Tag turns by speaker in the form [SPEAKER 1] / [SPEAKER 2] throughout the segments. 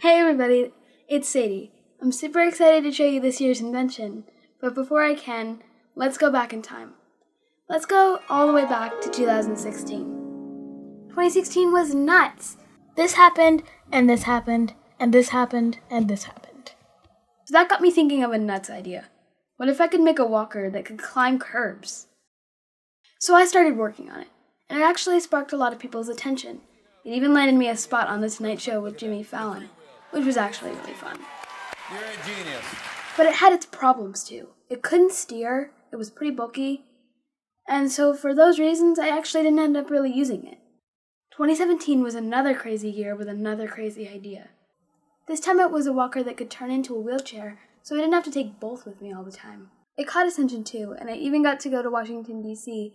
[SPEAKER 1] Hey everybody, it's Sadie. I'm super excited to show you this year's invention, but before I can, let's go back in time. Let's go all the way back to 2016. 2016 was nuts! This happened, and this happened, and this happened, and this happened. So that got me thinking of a nuts idea. What if I could make a walker that could climb curbs? So I started working on it, and it actually sparked a lot of people's attention. It even landed me a spot on The Tonight Show with Jimmy Fallon, which was actually really fun.
[SPEAKER 2] You're a genius.
[SPEAKER 1] But it had its problems too. It couldn't steer, it was pretty bulky, and so for those reasons, I actually didn't end up really using it. 2017 was another crazy year with another crazy idea. This time it was a walker that could turn into a wheelchair, so I didn't have to take both with me all the time. It caught attention too, and I even got to go to Washington, D.C.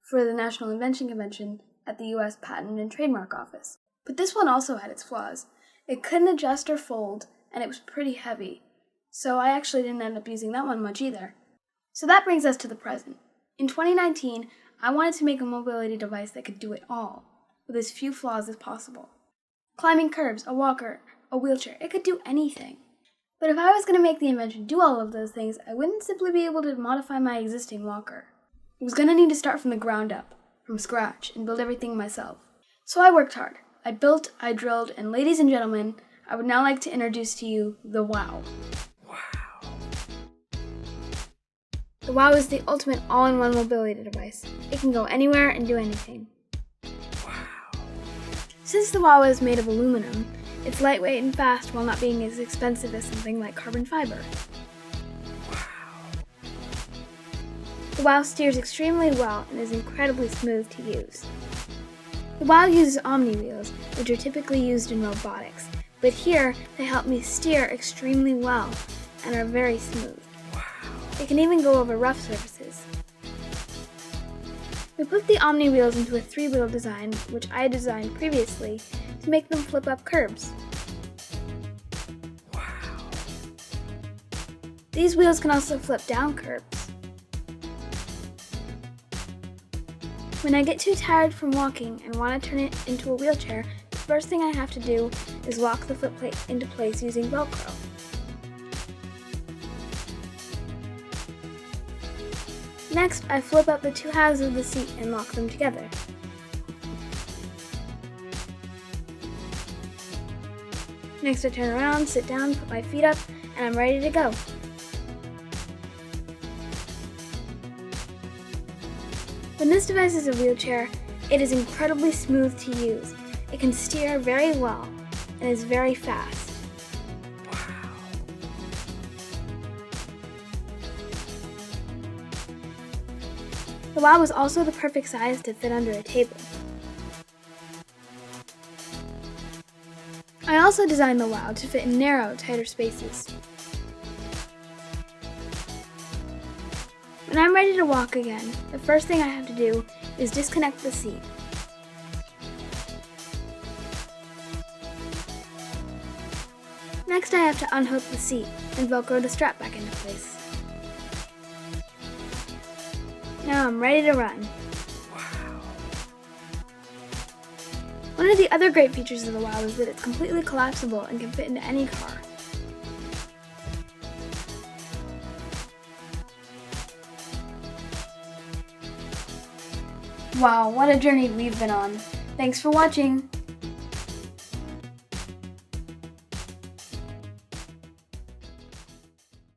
[SPEAKER 1] for the National Invention Convention at the U.S. Patent and Trademark Office. But this one also had its flaws. It couldn't adjust or fold, and it was pretty heavy, so I actually didn't end up using that one much either. So that brings us to the present. In 2019, I wanted to make a mobility device that could do it all, with as few flaws as possible. Climbing curbs, a walker, a wheelchair, it could do anything. But if I was going to make the invention do all of those things, I wouldn't simply be able to modify my existing walker. I was going to need to start from the ground up, from scratch, and build everything myself. So I worked hard. I built, I drilled, and ladies and gentlemen, I would now like to introduce to you the WOW.
[SPEAKER 2] Wow.
[SPEAKER 1] The WOW is the ultimate all-in-one mobility device. It can go anywhere and do anything.
[SPEAKER 2] Wow.
[SPEAKER 1] Since the WOW is made of aluminum, it's lightweight and fast while not being as expensive as something like carbon fiber.
[SPEAKER 2] Wow.
[SPEAKER 1] The WOW steers extremely well and is incredibly smooth to use. The WOW uses Omni wheels, which are typically used in robotics, but here they help me steer extremely well and are very smooth.
[SPEAKER 2] Wow.
[SPEAKER 1] It can even go over rough surfaces. We put the Omni wheels into a 3-wheel design, which I designed previously, to make them flip up curbs.
[SPEAKER 2] Wow.
[SPEAKER 1] These wheels can also flip down curbs. When I get too tired from walking and want to turn it into a wheelchair, the first thing I have to do is lock the foot plate into place using Velcro. Next, I flip up the two halves of the seat and lock them together. Next, I turn around, sit down, put my feet up, and I'm ready to go. When this device is a wheelchair, it is incredibly smooth to use. It can steer very well and is very fast.
[SPEAKER 2] Wow.
[SPEAKER 1] The WOW is also the perfect size to fit under a table. I also designed the WOW to fit in narrow, tighter spaces. When I'm ready to walk again, the first thing I have to do is disconnect the seat. Next, I have to unhook the seat and Velcro the strap back into place. Now I'm ready to run.
[SPEAKER 2] Wow.
[SPEAKER 1] One of the other great features of the WOW is that it's completely collapsible and can fit into any car. Wow, what a journey we've been on. Thanks for watching.